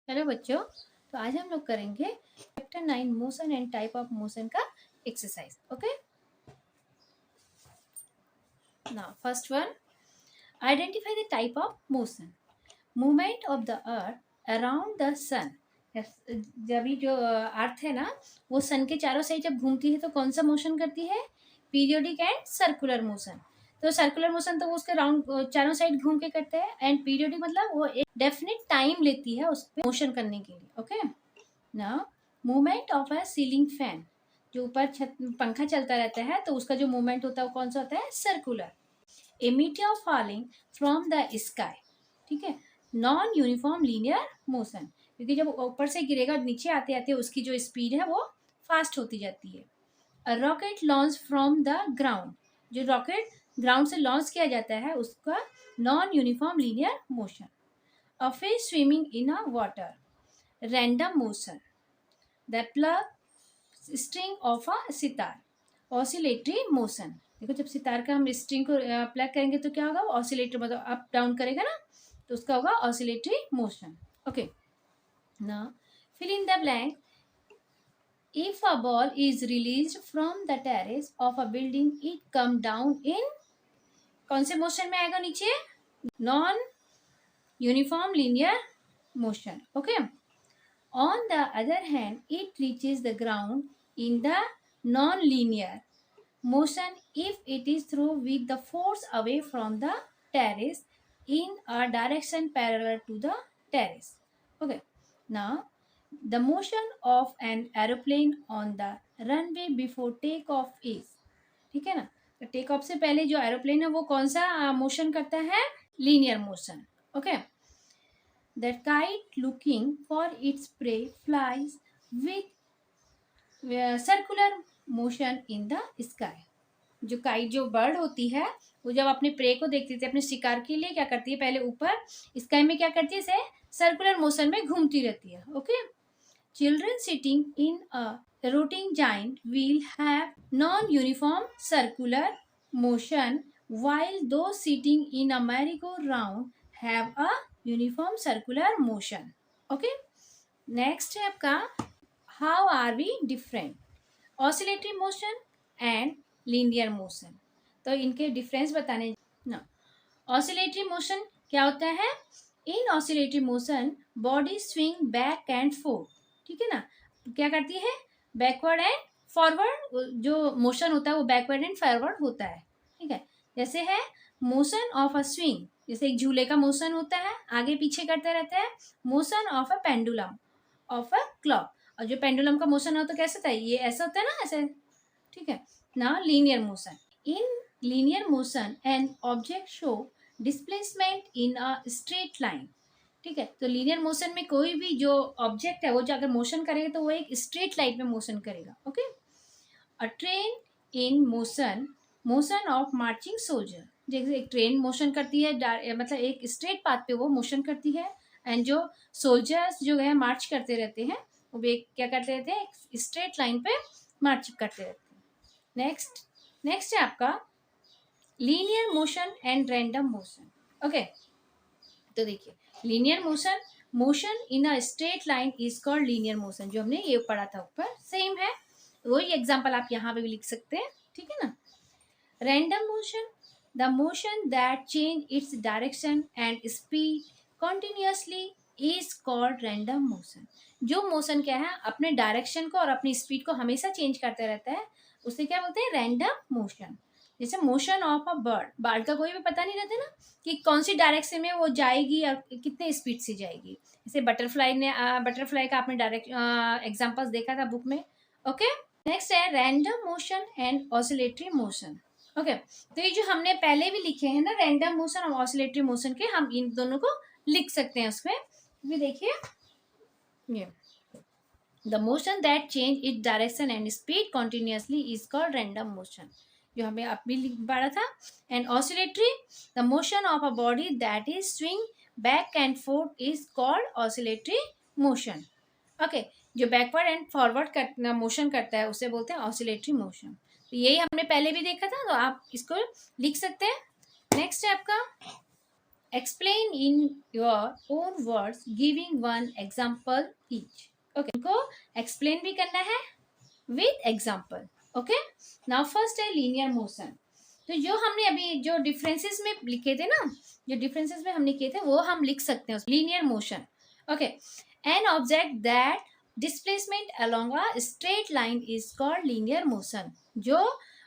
Hello बच्चों। तो आज हम लोग करेंगे chapter 9 motion and type of motion का exercise. Okay, now first one, identify the type of motion. Movement of the earth around the sun. जब ये जो अर्थ है ना, वो सन के चारों साइड जब घूमती है तो कौन सा मोशन करती है? Periodic and circular motion. तो सर्कुलर मोशन तो वो उसके राउंड चारों साइड घूम के करते हैं, एंड पीरियोडिक मतलब वो एक डेफिनेट टाइम लेती है उस पर मोशन करने के लिए। Okay, now movement of a ceiling fan, जो ऊपर छत पंखा चलता रहता है तो उसका जो मूवमेंट होता है वो कौन सा होता है? Circular. A meteor falling from the sky, ठीक है, नॉन यूनिफॉर्म लीनियर मोशन, क्योंकि जब ऊपर से गिरेगा नीचे आते आते उसकी जो स्पीड है वो फास्ट होती जाती है। A rocket launch from the ground, जो रॉकेट ग्राउंड से लॉन्च किया जाता है उसका non uniform linear motion. A fish swimming in a water, random motion. The plug string of a sitar, oscillatory motion. देखो जब सितार का हम स्ट्रिंग को प्लग करेंगे तो क्या होगा? ऑसिलेटर मतलब अप डाउन करेगा ना, तो उसका होगा oscillatory motion. Okay, now fill in the blank. If a ball is released from the terrace of a building it come down in, कौन से मोशन में आएगा नीचे? Non uniform linear motion. Okay, on the other hand, it reaches the ground in the non-linear motion if it is thrown with the force away from the terrace in a direction parallel to the terrace. Okay, now the motion of an aeroplane on the runway before takeoff is, ठीक है ना, तो take off से पहले जो aeroplane है वो कौन सा मोशन करता है? Linear motion. Okay, the kite looking for its prey flies with circular motion in the sky। जो काइट जो बर्ड होती है वो जब अपने प्रे को देखती थी, अपने शिकार के लिए क्या करती है? पहले ऊपर स्काई में क्या करती है? इसे सर्कुलर मोशन में घूमती रहती है। Okay, children sitting in a rotating giant wheel have non uniform circular motion while those sitting in a merry-go-round have a uniform circular motion. Okay, next है आपका how are we different? Oscillatory motion and linear motion. तो इनके difference बताने ना, oscillatory motion क्या होता है? In oscillatory motion body swing back and forth, ठीक है ना, क्या करती है? बैकवर्ड एंड फॉरवर्ड, जो मोशन होता है वो बैकवर्ड एंड फॉरवर्ड होता है। ठीक है, जैसे है मोशन ऑफ अ स्विंग, जैसे एक झूले का मोशन होता है, आगे पीछे करते रहता है। Motion of a pendulum of a clock, और जो पेंडुलम का मोशन हो तो कैसे होता है? ये ऐसा होता है ना, ऐसे। ठीक है ना, linear motion. In linear motion an object show displacement in a straight line. ठीक है, तो लीनियर मोशन में कोई भी जो ऑब्जेक्ट है वो जो अगर मोशन करेगा तो वो एक स्ट्रेट लाइन में मोशन करेगा। Okay, a train in motion, motion of marching soldier, जैसे एक ट्रेन मोशन करती है मतलब एक स्ट्रेट पाथ पे वो मोशन करती है, एंड जो सोल्जर्स जो है मार्च करते रहते हैं वो भी क्या करते रहते हैं? एक स्ट्रेट लाइन पे मार्च करते रहते हैं। नेक्स्ट है आपका linear motion and random motion. Okay, तो देखिए linear motion, motion in a straight line is called linear motion, जो हमने ये पढ़ा था ऊपर, सेम है वही एग्जांपल आप यहाँ पे भी लिख सकते हैं। ठीक है ना, random motion, the motion that change its direction and speed continuously is called random motion. जो मोशन क्या है? अपने डायरेक्शन को और अपनी स्पीड को हमेशा चेंज करता रहता है, उसे क्या बोलते हैं? Random motion. जैसे motion of a bird, bird का कोई भी पता नहीं रहता ना कि कौन सी डायरेक्शन में वो जाएगी और कितने स्पीड से जाएगी। जैसे बटरफ्लाई का आपने डायरेक्ट एग्जाम्पल्स देखा था बुक में। ओके, नेक्स्ट है random motion and oscillatory motion. Okay, तो ये जो हमने पहले भी लिखे हैं ना, रैंडम मोशन और ऑसिलेटरी मोशन के, हम इन दोनों को लिख सकते हैं उसमें भी। देखिए ये the motion that change its direction and speed continuously is called random motion, जो हमें अभी पढ़ा था। And oscillatory, the motion of a body that is swing back and fourth is called oscillatory motion. Okay, जो backward and forward करना motion करता है उसे बोलते हैं ऑसिलेटरी मोशन। तो यही हमने पहले भी देखा था, तो आप इसको लिख सकते हैं। नेक्स्ट है आपका explain in your own words giving one example each. Okay, इनको एक्सप्लेन भी करना है with example. Okay, now first है लीनियर मोशन। तो जो हमने अभी जो डिफरेंसेस में लिखे थे ना, जो डिफरेंसेस में हमने किए थे वो हम लिख सकते हैं linear motion. Okay, an object that displacement along a straight line is called linear motion. जो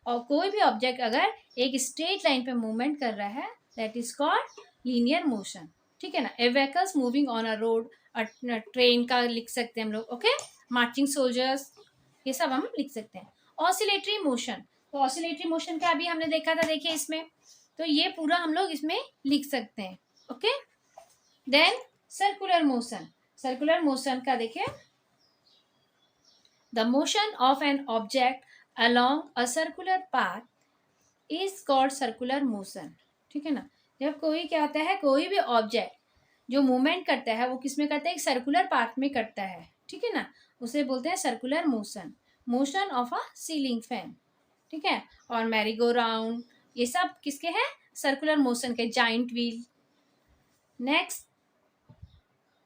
और कोई भी ऑब्जेक्ट अगर एक स्ट्रेट लाइन पे मूवमेंट कर रहा है that is called linear motion. ठीक है ना। A vehicles moving on a road, train का लिख सकते हैं हम लोग। ओके, मार्चिंग सोल्जर्स, ये सब हम लिख सकते हैं। ऑसिलेटरी मोशन, तो ऑसिलेटरी मोशन का अभी हमने देखा था, देखिए इसमें, तो ये पूरा हम लोग इसमें लिख सकते हैं। Okay, then circular motion. Circular motion का देखिए, the motion of an object along a circular path is called circular motion. ठीक है ना। जब कोई क्या होता है, कोई भी ऑब्जेक्ट जो मूवमेंट करता है वो किस में करता है, एक सर्कुलर पाथ में करता है। ठीक है ना, उसे बोलते हैं circular motion. Motion of a ceiling fan, ठीक है, और मैरी गो राउंड, ये सब किसके हैं, सर्कुलर मोशन के। Giant wheel. Next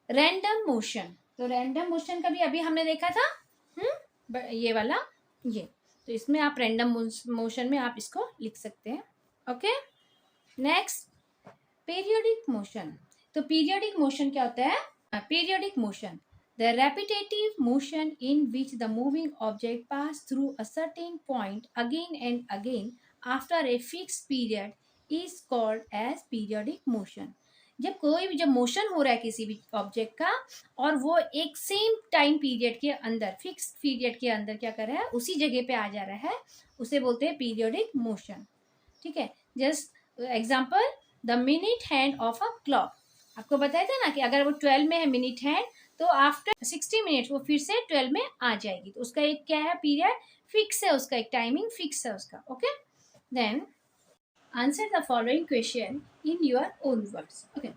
random motion. तो रैंडम मोशन का भी अभी हमने देखा था, ये वाला, ये, तो इसमें आप रैंडम मोशन में आप इसको लिख सकते हैं। Okay, next periodic motion. तो पीरियोडिक मोशन क्या होता है, periodic motion the repetitive motion in which the moving object pass through a certain point again and again after a fixed period is called as periodic motion। जब कोई भी, जब motion हो रहा है किसी भी ऑब्जेक्ट का और वो एक सेम टाइम पीरियड के अंदर, फिक्स पीरियड के अंदर क्या कर रहा है, उसी जगह पे आ जा रहा है, उसे बोलते हैं पीरियोडिक मोशन। ठीक है, just example, the minute hand of a clock. आपको बताया था ना कि अगर वो 12 में है मिनट हैंड, तो आफ्टर 60 मिनट वो फिर से 12 में आ जाएगी। तो उसका एक क्या है, पीरियड फिक्स है, उसका एक टाइमिंग फिक्स है उसका। Okay, then answer the following question in your own words। Okay,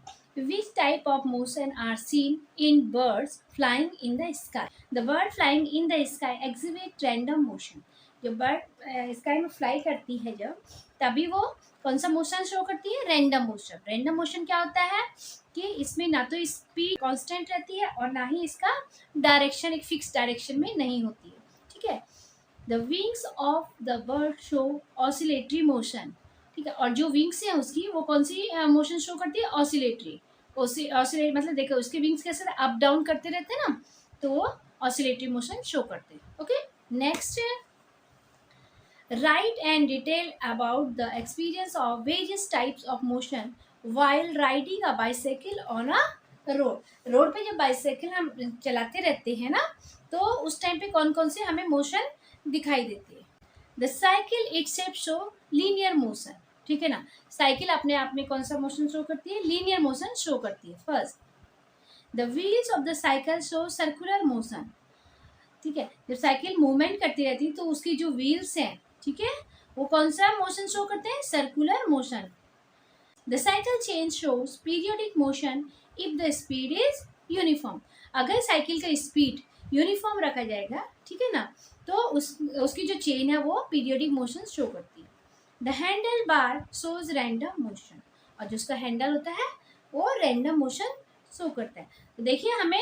which type of motion are seen in birds flying in the sky? The bird flying in the sky exhibit random motion। जो bird sky में fly करती है जब, तभी वो कौन सा motion show करती है, रैंडम मोशन। रैंडम मोशन क्या होता है कि इसमें ना तो स्पीड कांस्टेंट रहती है और ना ही इसका डायरेक्शन एक फिक्स डायरेक्शन में नहीं होती है। ठीक है, the wings of the bird show oscillatory motion. ठीक है, और जो विंग्स है उसकी वो कौन सी मोशन शो करती है, ऑसिलेटरी। ऑसिलेट मतलब देखो उसके विंग्स कैसे अप डाउन करते रहते हैं ना, तो वो ऑसिलेटरी मोशन शो करते हैं। Okay, next, right and detail about the experience of various types of motion while riding a bicycle on a road. Road पे जब बाइसाइकिल हम चलाते रहते हैं ना, तो उस टाइम पे कौन कौन से हमें मोशन दिखाई देती है। The cycle itself show linear motion. ठीक है ना, साइकिल अपने आप में कौन सा मोशन शो करती है, लीनियर मोशन शो करती है। First, the wheels of the cycle show circular motion. ठीक है, जब साइकिल मूवमेंट करती रहती है तो उसकी जो व्हील्स हैं, ठीक है, वो कौन सा मोशन शो करते हैं, circular motion. The cycle chain shows periodic motion if the speed is uniform. अगर साइकिल का स्पीड यूनिफॉर्म रखा जाएगा, ठीक है ना, तो उसकी जो चेन है वो पीरियोडिक मोशन शो करती है। The handle bar shows random motion, और जो उसका हैंडल होता है वो रैंडम मोशन शो करता है। तो देखिए हमें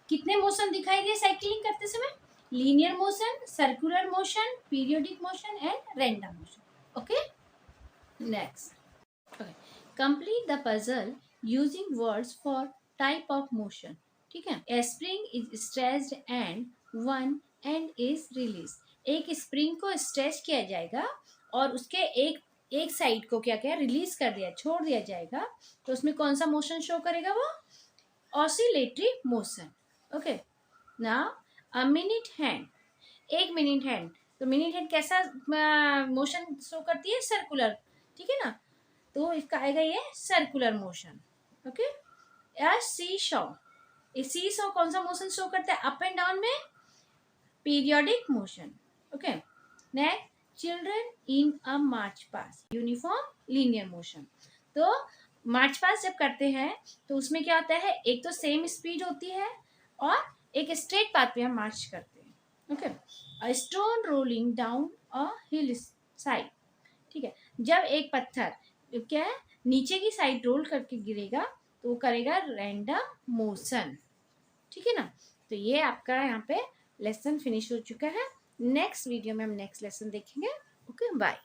कितने मोशन दिखाई दिए साइकिलिंग करते समय, linear motion, circular motion, periodic motion and random motion. Okay, next, complete the puzzle using words for type of motion. ठीक है, ए spring is stretched and one and is release. एक स्प्रिंग को stretch किया जाएगा और उसके एक साइड को क्या क्या रिलीज कर दिया, छोड़ दिया जाएगा, तो उसमें कौन सा मोशन शो करेगा, वो oscillatory motion. Okay, now a minute hand, एक मिनट हैंड, तो मिनट हैंड कैसा मोशन शो करती है, सर्कुलर। ठीक है ना, तो इसका आएगा ये सर्कुलर मोशन। ओके, या सी शॉ, सी शॉ कौन सा मोशन शो करता है, अप एंड डाउन में, periodic motion. Okay, next, children in a March pass, uniform linear motion. तो मार्च पास जब करते हैं तो उसमें क्या होता है, एक तो सेम स्पीड होती है और एक स्ट्रेट पाथ पे हम मार्च करते हैं। Okay, a stone rolling down a hill side. ठीक है, जब एक पत्थर क्या है, नीचे की साइड रोल करके गिरेगा तो वो करेगा रैंडम मोशन। ठीक है ना। तो ये आपका यहाँ पे लेसन फिनिश हो चुका है। नेक्स्ट वीडियो में हम नेक्स्ट लेसन देखेंगे। Okay bye.